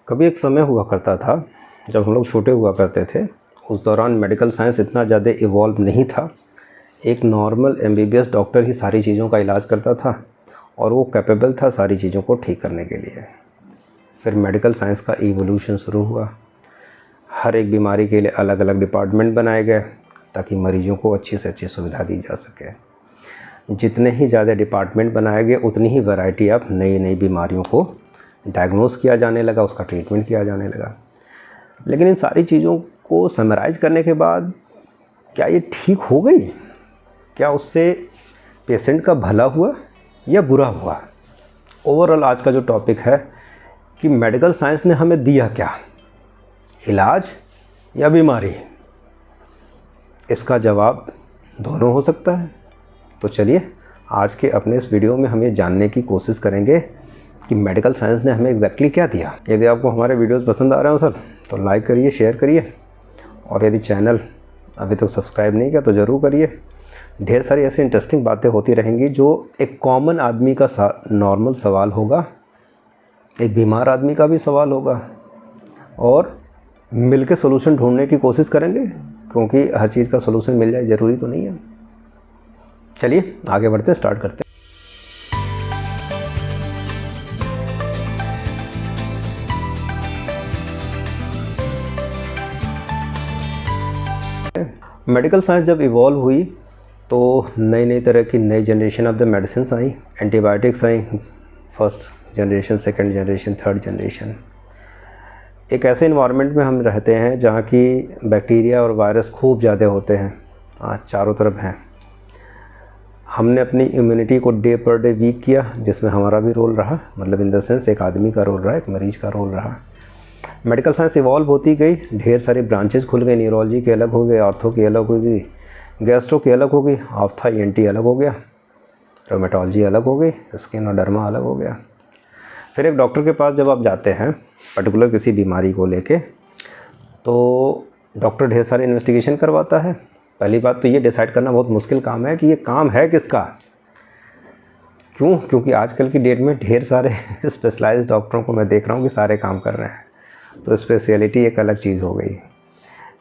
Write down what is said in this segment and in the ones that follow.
कभी एक समय हुआ करता था जब हम लोग छोटे हुआ करते थे, उस दौरान मेडिकल साइंस इतना ज़्यादा इवॉल्व नहीं था। एक नॉर्मल एमबीबीएस डॉक्टर ही सारी चीज़ों का इलाज करता था और वो कैपेबल था सारी चीज़ों को ठीक करने के लिए। फिर मेडिकल साइंस का इवोल्यूशन शुरू हुआ। हर एक बीमारी के लिए अलग अलग डिपार्टमेंट बनाए गए ताकि मरीज़ों को अच्छी से अच्छी सुविधा दी जा सके। जितने ही ज़्यादा डिपार्टमेंट बनाए गए उतनी ही वैरायटी ऑफ नई नई बीमारियों को डायग्नोस किया जाने लगा, उसका ट्रीटमेंट किया जाने लगा। लेकिन इन सारी चीज़ों को समराइज़ करने के बाद क्या ये ठीक हो गई? क्या उससे पेशेंट का भला हुआ या बुरा हुआ? ओवरऑल आज का जो टॉपिक है कि मेडिकल साइंस ने हमें दिया क्या, इलाज या बीमारी? इसका जवाब दोनों हो सकता है। तो चलिए आज के अपने इस वीडियो में हम ये जानने की कोशिश करेंगे कि मेडिकल साइंस ने हमें एग्जैक्टली क्या दिया। यदि आपको हमारे वीडियोस पसंद आ रहे हो सर तो लाइक करिए, शेयर करिए, और यदि चैनल अभी तक सब्सक्राइब नहीं किया तो ज़रूर करिए। ढेर सारी ऐसी इंटरेस्टिंग बातें होती रहेंगी जो एक कॉमन आदमी का नॉर्मल सवाल होगा, एक बीमार आदमी का भी सवाल होगा, और मिलके सलूशन ढूंढने की कोशिश करेंगे, क्योंकि हर चीज़ का सलूशन मिल जाए ज़रूरी तो नहीं है। चलिए आगे बढ़ते हैं, स्टार्ट करते हैं। मेडिकल साइंस जब इवॉल्व हुई तो नई नई तरह की नई generation of the medicine I, antibiotics I, first generation, second generation, third generation. एक ऐसे इन्वायरमेंट में हम रहते हैं जहाँ की बैक्टीरिया और वायरस खूब ज़्यादा होते हैं, आज चारों तरफ हैं। हमने अपनी इम्यूनिटी को डे पर डे वीक किया, जिसमें हमारा भी रोल रहा, मतलब इन द सेंस एक आदमी का रोल रहा, एक मरीज़ का रोल रहा। मेडिकल साइंस इवॉल्व होती गई, ढेर सारी ब्रांचेस खुल गई, न्यूरोलॉजी के अलग हो गए, ऑर्थो की अलग हो गई, गैस्ट्रो की अलग हो गई, ऑप्था ईएनटी अलग हो गया, रोमेटोलॉजी अलग हो गई, स्किन और डर्मा अलग हो गया। फिर एक डॉक्टर के पास जब आप जाते हैं पर्टिकुलर किसी बीमारी को लेके, तो डॉक्टर ढेर सारी इन्वेस्टिगेशन करवाता है। पहली बात तो ये डिसाइड करना बहुत मुश्किल काम है कि ये काम है किसका। क्यों? क्योंकि आजकल की डेट में ढेर सारे स्पेशलाइज्ड डॉक्टरों को मैं देख रहा हूँ कि सारे काम कर रहे हैं, तो स्पेशलिटी एक अलग चीज़ हो गई।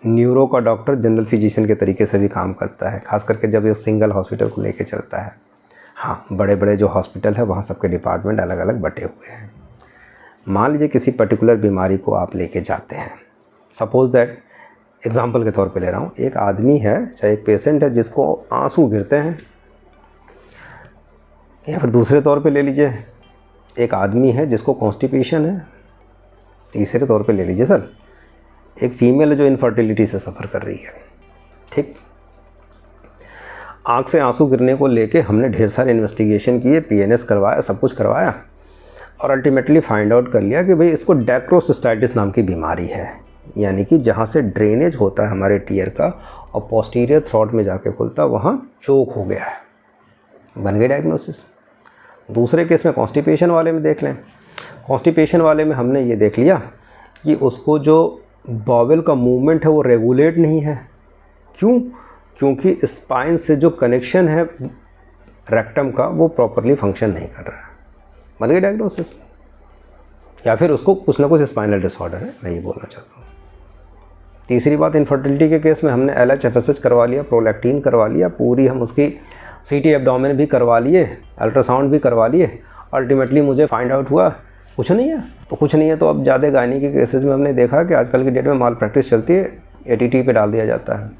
न्यूरो का डॉक्टर जनरल फिजिशियन के तरीके से भी काम करता है, खास करके जब ये सिंगल हॉस्पिटल को लेके चलता है। हाँ, बड़े बड़े जो हॉस्पिटल है वहाँ सबके डिपार्टमेंट अलग अलग बटे हुए हैं। मान लीजिए किसी पर्टिकुलर बीमारी को आप लेके जाते हैं, सपोज दैट, एग्जाम्पल के तौर पे ले रहा हूँ, एक आदमी है, चाहे एक पेशेंट है जिसको आंसू गिरते हैं, या फिर दूसरे तौर पे ले लीजिए एक आदमी है जिसको कॉन्स्टिपेशन है, तीसरे तौर पे ले लीजिए सर एक फीमेल है जो इनफर्टिलिटी से सफ़र कर रही है। ठीक, आँख से आंसू गिरने को लेके हमने ढेर सारे इन्वेस्टिगेशन किए, पीएनएस करवाया, सब कुछ करवाया, और अल्टीमेटली फाइंड आउट कर लिया कि भाई इसको डेक्रोसिस्टाइटिस नाम की बीमारी है, यानी कि जहाँ से ड्रेनेज होता है हमारे टीयर का और पोस्टीरियर थ्रॉट में जाके खुलता, वहाँ चोक हो गया है, बन गई डायग्नोसिस। दूसरे केस में कॉन्स्टिपेशन वाले में देख लें, कॉन्स्टिपेशन वाले में हमने ये देख लिया कि उसको जो बॉवेल का मूवमेंट है वो रेगुलेट नहीं है। क्यों? क्योंकि स्पाइन से जो कनेक्शन है रेक्टम का वो प्रॉपरली फंक्शन नहीं कर रहा है, बन गई डायग्नोसिस। या फिर उसको कुछ ना कुछ स्पाइनल डिसऑर्डर है, मैं ये बोलना चाहता हूँ। तीसरी बात, इनफर्टिलिटी के केस में हमने LH-FSH करवा लिया, प्रोलैक्टिन करवा लिया, पूरी हम उसकी CT एब्डोमेन भी करवा लिए, अल्ट्रासाउंड भी करवा लिए, अल्टीमेटली मुझे फाइंड आउट हुआ कुछ नहीं है। तो कुछ नहीं है तो अब ज़्यादा गायनी के केसेस में हमने देखा कि आजकल की डेट में माल प्रैक्टिस चलती है, ATT पे डाल दिया जाता है।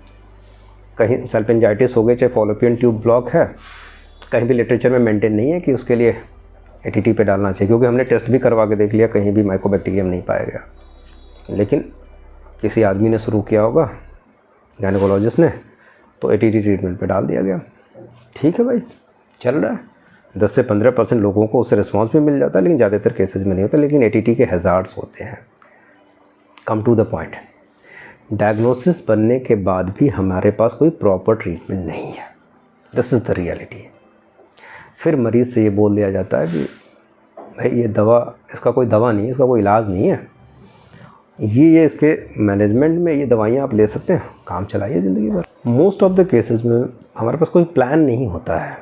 कहीं सल्पिंजाइटिस हो गई, चाहे फॉलोपियन ट्यूब ब्लॉक है, कहीं भी लिटरेचर में मेंटेन नहीं है कि उसके लिए ATT पे डालना चाहिए, क्योंकि हमने टेस्ट भी करवा के देख लिया, कहीं भी माइकोबैक्टीरियम नहीं पाया गया। लेकिन किसी आदमी ने शुरू किया होगा, गायनेकोलॉजिस्ट ने, तो ATT ट्रीटमेंट पे डाल दिया गया। ठीक है भाई, चल रहा है, 10 से 15% लोगों को उससे रिस्पॉन्स भी मिल जाता है, लेकिन ज़्यादातर केसेस में नहीं होता। लेकिन ATT के हैज़ार्ड्स होते हैं। Come to the point, diagnosis बनने के बाद भी हमारे पास कोई प्रॉपर ट्रीटमेंट नहीं है। This is the reality. फिर मरीज़ से ये बोल दिया जाता है कि भाई ये दवा, इसका कोई दवा नहीं है, इसका कोई इलाज नहीं है, ये इसके मैनेजमेंट में ये दवाइयाँ आप ले सकते हैं, काम चलाइए ज़िंदगी भर। मोस्ट ऑफ द केसेस में हमारे पास कोई प्लान नहीं होता है।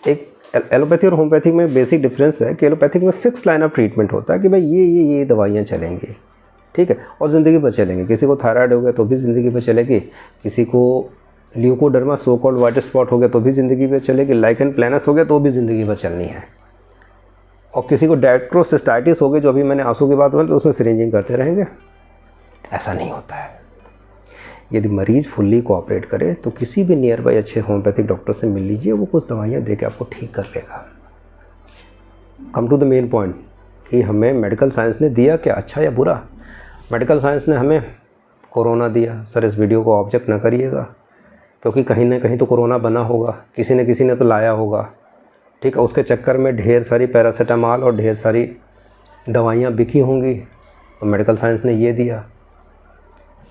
एक एलोपैथी और होम्योपैथिक में बेसिक डिफरेंस है कि एलोपैथिक में फिक्स लाइन ऑफ ट्रीटमेंट होता है कि भाई ये दवाइयाँ चलेंगी, ठीक है, और ज़िंदगी भर चलेंगी। किसी को थायराइड हो गया तो भी ज़िंदगी भर चलेगी, किसी को leucoderma so called white spot हो गया तो भी ज़िंदगी भर चलेगी, लाइकन प्लैनस हो गया तो भी ज़िंदगी भर चलनी है, और किसी को डायक्रोसिस्टाइटिस हो गई जो अभी मैंने आंसू की बात बोली तो उसमें सिरिंजिंग करते रहेंगे, ऐसा नहीं होता है। यदि मरीज़ फुल्ली कोऑपरेट करे तो किसी भी नियर बाई अच्छे होम्योपैथिक डॉक्टर से मिल लीजिए, वो कुछ दवाइयाँ दे के आपको ठीक कर लेगा। Come to the main point कि हमें मेडिकल साइंस ने दिया क्या, अच्छा या बुरा। मेडिकल साइंस ने हमें कोरोना दिया। सर इस वीडियो को ऑब्जेक्ट ना करिएगा, क्योंकि कहीं ना कहीं तो कोरोना बना होगा, किसी ने तो लाया होगा, ठीक है। उसके चक्कर में ढेर सारी पैरासीटामॉल और ढेर सारी दवाइयाँ बिकी होंगी, तो मेडिकल साइंस ने ये दिया।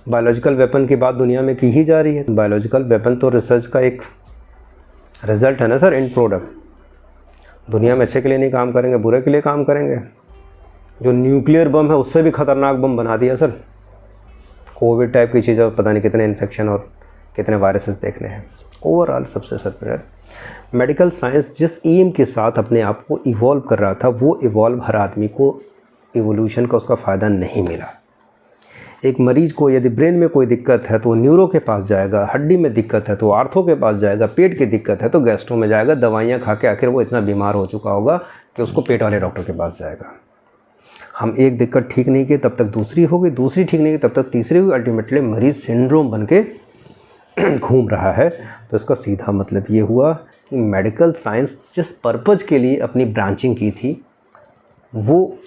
बायोलॉजिकल वेपन की बात दुनिया में की ही जा रही है। बायोलॉजिकल वेपन तो रिसर्च का एक रिज़ल्ट है ना सर, एंड प्रोडक्ट। दुनिया में अच्छे के लिए नहीं काम करेंगे, बुरे के लिए काम करेंगे। जो न्यूक्लियर बम है उससे भी ख़तरनाक बम बना दिया सर। कोविड टाइप की चीज़ें, पता नहीं कितने इन्फेक्शन और कितने वायरसेस देखने हैं। ओवरऑल सबसे सर मेडिकल साइंस जिस एम के साथ अपने आप को इवॉल्व कर रहा था, वो इवॉल्व हर आदमी को इवोल्यूशन का उसका फ़ायदा नहीं मिला। एक मरीज़ को यदि ब्रेन में कोई दिक्कत है तो न्यूरो के पास जाएगा, हड्डी में दिक्कत है तो आर्थो के पास जाएगा, पेट की दिक्कत है तो गैस्ट्रो में जाएगा। दवाइयाँ खा के आखिर वो इतना बीमार हो चुका होगा कि उसको पेट वाले डॉक्टर के पास जाएगा। हम एक दिक्कत ठीक नहीं की तब तक दूसरी हो गई, दूसरी ठीक नहीं की तब तक तीसरी हुई, अल्टीमेटली मरीज़ सिंड्रोम बन के घूम रहा है। तो इसका सीधा मतलब ये हुआ कि मेडिकल साइंस जिस पर्पज़ के लिए अपनी ब्रांचिंग की थी, वो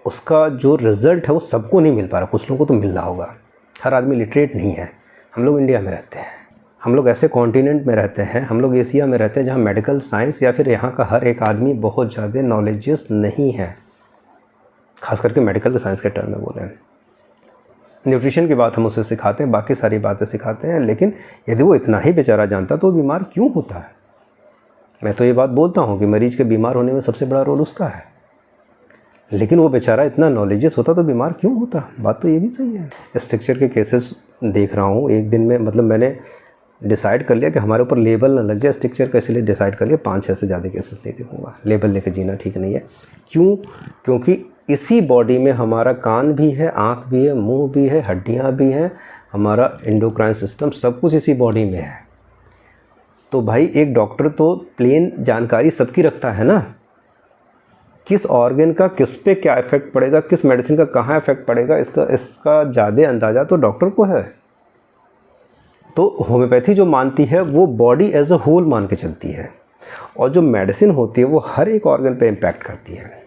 उसका जो रिज़ल्ट है वो सबको नहीं मिल पा रहा। कुछ लोगों को तो मिल रहा होगा। हर आदमी लिटरेट नहीं है। हम लोग इंडिया में रहते हैं, हम लोग ऐसे कॉन्टिनेंट में रहते हैं, हम लोग एशिया में रहते हैं जहाँ मेडिकल साइंस या फिर यहाँ का हर एक आदमी बहुत ज़्यादा नॉलेजियस नहीं है, ख़ास करके मेडिकल साइंस के टर्म में बोलें। न्यूट्रिशन की बात हम उसे सिखाते हैं, बाकी सारी बातें सिखाते हैं, लेकिन यदि वो इतना ही बेचारा जानता तो बीमार क्यों होता है। मैं तो ये बात बोलता हूँ कि मरीज़ के बीमार होने में सबसे बड़ा रोल उसका है, लेकिन वो बेचारा इतना नॉलेजियस होता तो बीमार क्यों होता। बात तो ये भी सही है। स्ट्रक्चर के केसेस देख रहा हूँ एक दिन में, मतलब मैंने डिसाइड कर लिया कि हमारे ऊपर लेबल ना लग जाए स्ट्रक्चर का, इसलिए डिसाइड कर लिया 5-6 से ज़्यादा केसेस नहीं देखूँगा। लेबल लेके जीना ठीक नहीं है। क्यों? क्योंकि इसी बॉडी में हमारा कान भी है, आँख भी है, मुँह भी है, हड्डियाँ भी हैं, हमारा एंडोक्राइन सिस्टम, सब कुछ इसी बॉडी में है। तो भाई एक डॉक्टर तो प्लेन जानकारी सबकी रखता है ना, किस ऑर्गन का किस पे क्या इफ़ेक्ट पड़ेगा, किस मेडिसिन का कहाँ इफ़ेक्ट पड़ेगा, इसका ज़्यादा अंदाज़ा तो डॉक्टर को है। तो होम्योपैथी जो मानती है वो बॉडी एज अ होल मान के चलती है, और जो मेडिसिन होती है वो हर एक ऑर्गन पे इम्पैक्ट करती है।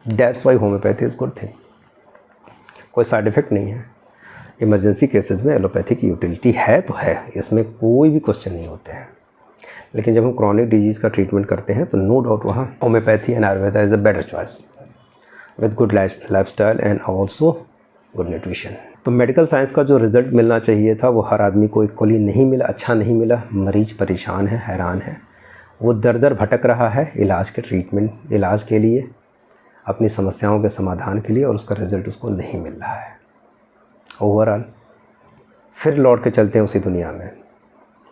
That's why homeopathy is good thing. कोई साइड इफ़ेक्ट नहीं है। इमरजेंसी केसेस में एलोपैथी की यूटिलिटी है तो है, इसमें कोई भी क्वेश्चन नहीं होते हैं। लेकिन जब हम क्रॉनिक डिजीज़ का ट्रीटमेंट करते हैं तो नो डाउट वहाँ homeopathy and Ayurveda is a better choice with good lifestyle and also good nutrition. तो मेडिकल साइंस का जो रिज़ल्ट मिलना चाहिए था वो हर आदमी को इक्वली नहीं मिला, अच्छा नहीं मिला। मरीज़ परेशान है, हैरान है, वो दर दर भटक रहा है इलाज के लिए, अपनी समस्याओं के समाधान के लिए, और उसका रिज़ल्ट उसको नहीं मिल रहा है। ओवरऑल फिर लौट के चलते हैं उसी दुनिया में,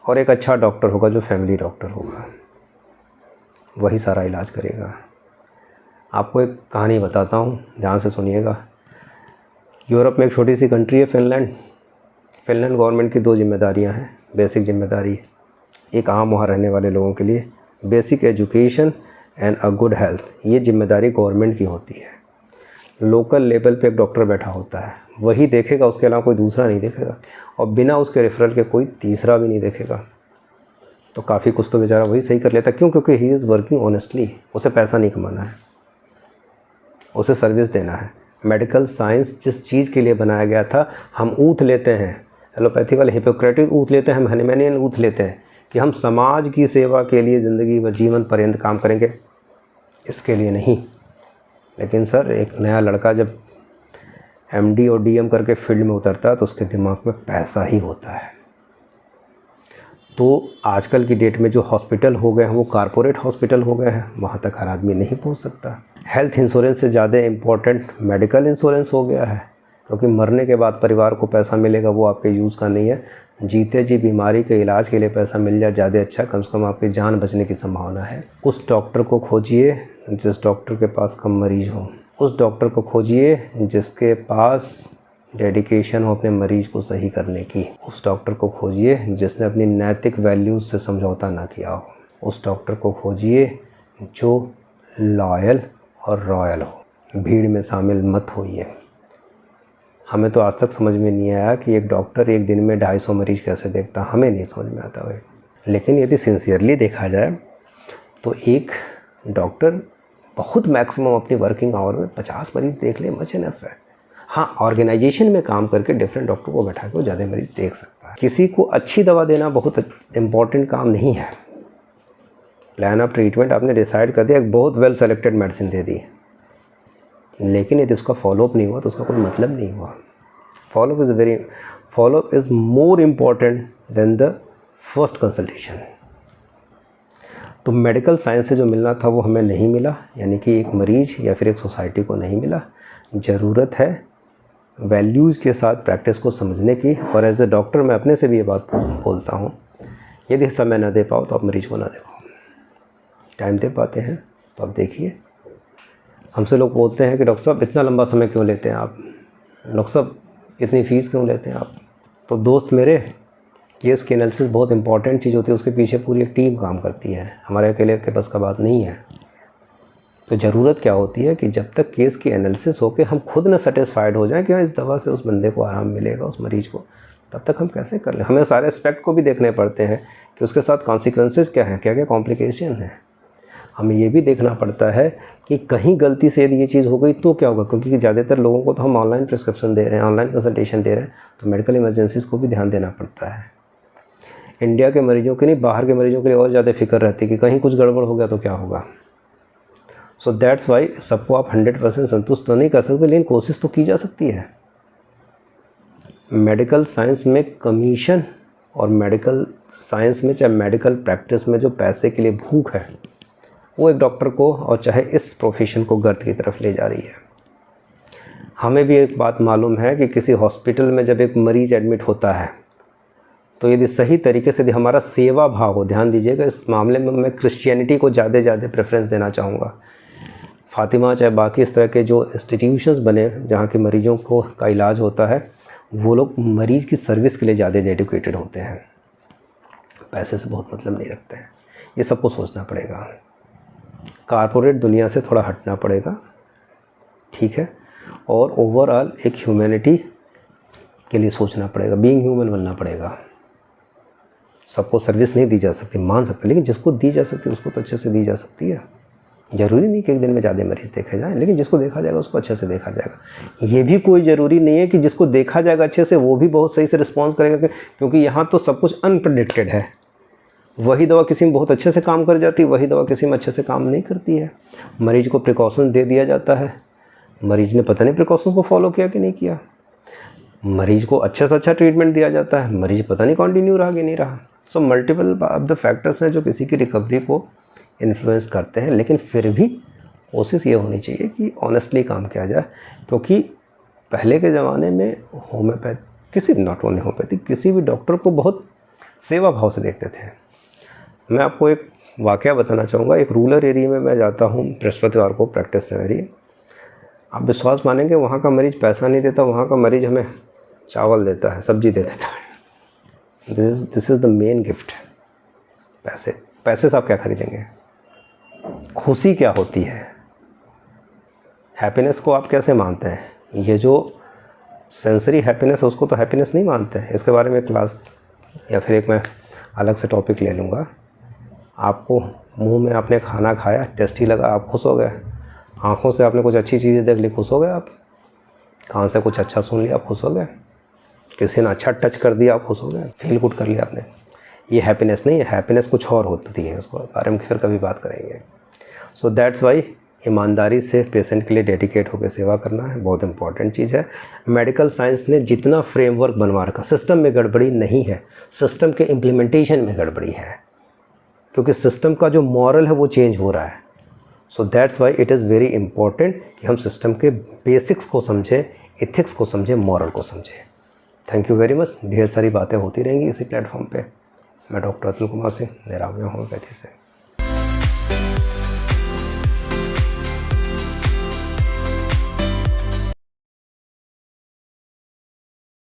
और एक अच्छा डॉक्टर होगा जो फैमिली डॉक्टर होगा, वही सारा इलाज करेगा। आपको एक कहानी बताता हूँ, ध्यान से सुनिएगा। यूरोप में एक छोटी सी कंट्री है फिनलैंड गवर्नमेंट की 2 जिम्मेदारियाँ हैं, बेसिक जिम्मेदारी। एक आम वहाँ रहने वाले लोगों के लिए basic education and a good health, ये जिम्मेदारी गवर्नमेंट की होती है। लोकल लेवल पे एक डॉक्टर बैठा होता है, वही देखेगा, उसके अलावा कोई दूसरा नहीं देखेगा, और बिना उसके रेफरल के कोई तीसरा भी नहीं देखेगा। तो काफ़ी कुछ तो बेचारा वही सही कर लेता। क्यों? क्योंकि ही इज़ वर्किंग ऑनेस्टली। उसे पैसा नहीं कमाना है, उसे सर्विस देना है। मेडिकल साइंस जिस चीज़ के लिए बनाया गया था, हम ऊँट लेते हैं, एलोपैथी वाले हिपोक्रेटिक ऊँट लेते हैं, हम हनीमैनियन ऊँट लेते हैं कि हम समाज की सेवा के लिए ज़िंदगी व जीवन पर्यंत काम करेंगे, इसके लिए नहीं। लेकिन सर एक नया लड़का जब MD और DM करके फील्ड में उतरता है तो उसके दिमाग में पैसा ही होता है। तो आजकल की डेट में जो हॉस्पिटल हो गए हैं वो कारपोरेट हॉस्पिटल हो गए हैं, वहाँ तक हर आदमी नहीं पहुँच सकता। हेल्थ इंश्योरेंस से ज़्यादा इम्पोर्टेंट मेडिकल इंश्योरेंस हो गया है, क्योंकि मरने के बाद परिवार को पैसा मिलेगा वो आपके यूज़ का नहीं है। जीते जी बीमारी के इलाज के लिए पैसा मिल जाए ज़्यादा अच्छा, कम से कम आपकी जान बचने की संभावना है। उस डॉक्टर को खोजिए जिस डॉक्टर के पास कम मरीज हो, उस डॉक्टर को खोजिए जिसके पास डेडिकेशन हो अपने मरीज़ को सही करने की, उस डॉक्टर को खोजिए जिसने अपनी नैतिक वैल्यूज़ से समझौता ना किया हो, उस डॉक्टर को खोजिए जो लॉयल और रॉयल हो। भीड़ में शामिल मत होइए। हमें तो आज तक समझ में नहीं आया कि एक डॉक्टर एक दिन में 250 मरीज़ कैसे देखता, हमें नहीं समझ में आता भाई। लेकिन यदि सिंसियरली देखा जाए तो एक डॉक्टर बहुत मैक्सिमम अपनी वर्किंग आवर में 50 मरीज़ देख ले, मच इनफ है। हाँ, ऑर्गेनाइजेशन में काम करके डिफरेंट डॉक्टर को बैठा के वो ज़्यादा मरीज़ देख सकता है। किसी को अच्छी दवा देना बहुत इम्पॉर्टेंट काम नहीं है। प्लान ऑफ ट्रीटमेंट आपने डिसाइड कर दिया, एक बहुत वेल सेलेक्टेड मेडिसिन दे दी, लेकिन यदि उसका फॉलोअप नहीं हुआ तो उसका कोई मतलब नहीं हुआ। Follow up is more important than the first consultation. तो मेडिकल साइंस से जो मिलना था वो हमें नहीं मिला, यानी कि एक मरीज़ या फिर एक सोसाइटी को नहीं मिला। ज़रूरत है वैल्यूज़ के साथ प्रैक्टिस को समझने की। और एज ए डॉक्टर मैं अपने से भी ये बात बोलता हूँ, यदि समय ना दे पाओ तो आप मरीज़ को ना देखो। टाइम दे पाते हैं तो आप देखिए। हमसे लोग बोलते हैं कि डॉक्टर साहब इतना लंबा समय क्यों लेते हैं आप, डॉक्टर साहब इतनी फ़ीस क्यों लेते हैं आप। तो दोस्त मेरे, केस की एनालिसिस बहुत इंपॉर्टेंट चीज़ होती है, उसके पीछे पूरी एक टीम काम करती है, हमारे अकेले के बस का बात नहीं है। तो ज़रूरत क्या होती है कि जब तक केस की एनालिसिस हो के हम खुद ना सेटिस्फाइड हो जाएं कि इस दवा से उस बंदे को आराम मिलेगा, उस मरीज़ को, तब तक हम कैसे कर लें। हमें सारे एस्पेक्ट को भी देखने पड़ते हैं कि उसके साथ कॉन्सिक्वेंसेस क्या हैं, क्या क्या कॉम्प्लिकेशन है। हमें ये भी देखना पड़ता है कि कहीं गलती से यदि ये चीज़ हो गई तो क्या होगा, क्योंकि ज़्यादातर लोगों को तो हम ऑनलाइन प्रिस्क्रिप्शन दे रहे हैं, ऑनलाइन कंसल्टेशन दे रहे हैं, तो मेडिकल इमरजेंसीज़ को भी ध्यान देना पड़ता है। इंडिया के मरीजों के नहीं, बाहर के मरीजों के लिए और ज़्यादा फिक्र रहती है कि कहीं कुछ गड़बड़ हो गया तो क्या होगा। सो दैट्स वाई सबको आप 100% संतुष्ट तो नहीं कर सकते, लेकिन कोशिश तो की जा सकती है। मेडिकल साइंस में कमीशन और मेडिकल साइंस में चाहे मेडिकल प्रैक्टिस में जो पैसे के लिए भूख है वो एक डॉक्टर को और चाहे इस प्रोफेशन को गर्त की तरफ ले जा रही है। हमें भी एक बात मालूम है कि किसी हॉस्पिटल में जब एक मरीज़ एडमिट होता है तो यदि सही तरीके से यदि हमारा सेवा भाव हो, ध्यान दीजिएगा इस मामले में मैं क्रिश्चियनिटी को ज़्यादा प्रेफरेंस देना चाहूँगा। फातिमा चाहे बाकी इस तरह के जो इंस्टीट्यूशंस बने जहाँ के मरीज़ों को का इलाज होता है, वो लोग मरीज़ की सर्विस के लिए ज़्यादा डेडिकेटेड होते हैं, पैसे से बहुत मतलब नहीं रखते हैं। ये सबको सोचना पड़ेगा, कारपोरेट दुनिया से थोड़ा हटना पड़ेगा, ठीक है, और ओवरऑल एक ह्यूमैनिटी के लिए सोचना पड़ेगा, बीइंग ह्यूमन बनना पड़ेगा। सबको सर्विस नहीं दी जा सकती, मान सकते, लेकिन जिसको दी जा सकती है उसको तो अच्छे से दी जा सकती है। ज़रूरी नहीं कि एक दिन में ज़्यादा मरीज़ देखे जाएं, लेकिन जिसको देखा जाएगा उसको अच्छे से देखा जाएगा। ये भी कोई ज़रूरी नहीं है कि जिसको देखा जाएगा अच्छे से वो भी बहुत सही से रिस्पॉन्स करेगा, क्योंकि यहाँ तो सब कुछ अनप्रेडिक्टेड है। वही दवा किसी में बहुत अच्छे से काम कर जाती है, वही दवा किसी में अच्छे से काम नहीं करती है। मरीज़ को प्रिकॉशन दे दिया जाता है, मरीज़ ने पता नहीं प्रिकॉशंस को फॉलो किया कि नहीं किया। मरीज़ को अच्छा से अच्छा ट्रीटमेंट दिया जाता है, मरीज़ पता नहीं कंटिन्यू रहा कि नहीं रहा। So multiple of the factors हैं जो किसी की रिकवरी को इन्फ्लुएंस करते हैं, लेकिन फिर भी कोशिश ये होनी चाहिए कि ऑनेस्टली काम किया जाए। क्योंकि पहले के ज़माने में होम्योपैथ किसी भी, नॉट ओनली होम्योपैथी, किसी भी डॉक्टर को बहुत सेवा भाव से देखते थे। मैं आपको एक वाक़या बताना चाहूँगा। एक रूरल एरिया में मैं जाता हूँ बृहस्पतिवार को, प्रैक्टिस है मेरी। आप विश्वास मानेंगे वहाँ का मरीज़ पैसा नहीं देता, वहाँ का मरीज़ हमें चावल देता है, सब्ज़ी दे देता है। This is the main gift. पैसे से आप क्या खरीदेंगे? खुशी क्या होती है? हैप्पीनेस को आप कैसे मानते हैं? ये जो सेंसरी हैप्पीनेस है उसको तो हैप्पीनेस नहीं मानते हैं। इसके बारे में क्लास या फिर एक मैं अलग से टॉपिक ले लूँगा। आपको मुंह में आपने खाना खाया, टेस्टी लगा, आप खुश हो गए। आँखों से आपने कुछ अच्छी चीज़ें देख ली, खुश हो गए आप। कान से कुछ अच्छा सुन लिया, आप खुश हो गए। किसी ने अच्छा टच कर दिया, आप खुश हो गए, फील गुड कर लिया आपने। ये हैप्पीनेस नहीं है, हैप्पीनेस कुछ और होती है, उसको बारे में फिर कभी बात करेंगे। सो दैट्स वाई ईमानदारी से पेशेंट के लिए डेडिकेट होकर सेवा करना है, बहुत इंपॉर्टेंट चीज़ है। मेडिकल साइंस ने जितना फ्रेमवर्क बनवा रखा, सिस्टम में गड़बड़ी नहीं है, सिस्टम के इम्प्लीमेंटेशन में गड़बड़ी है, क्योंकि सिस्टम का जो मॉरल है वो चेंज हो रहा है। So that's why it is very important कि हम सिस्टम के बेसिक्स को समझें, एथिक्स को समझे, मॉरल को समझे। Thank you very much. ढेर सारी बातें होती रहेंगी इसी प्लेटफॉर्म पे। मैं डॉक्टर अतुल कुमार सिंह, निरामय होम्योपैथी से।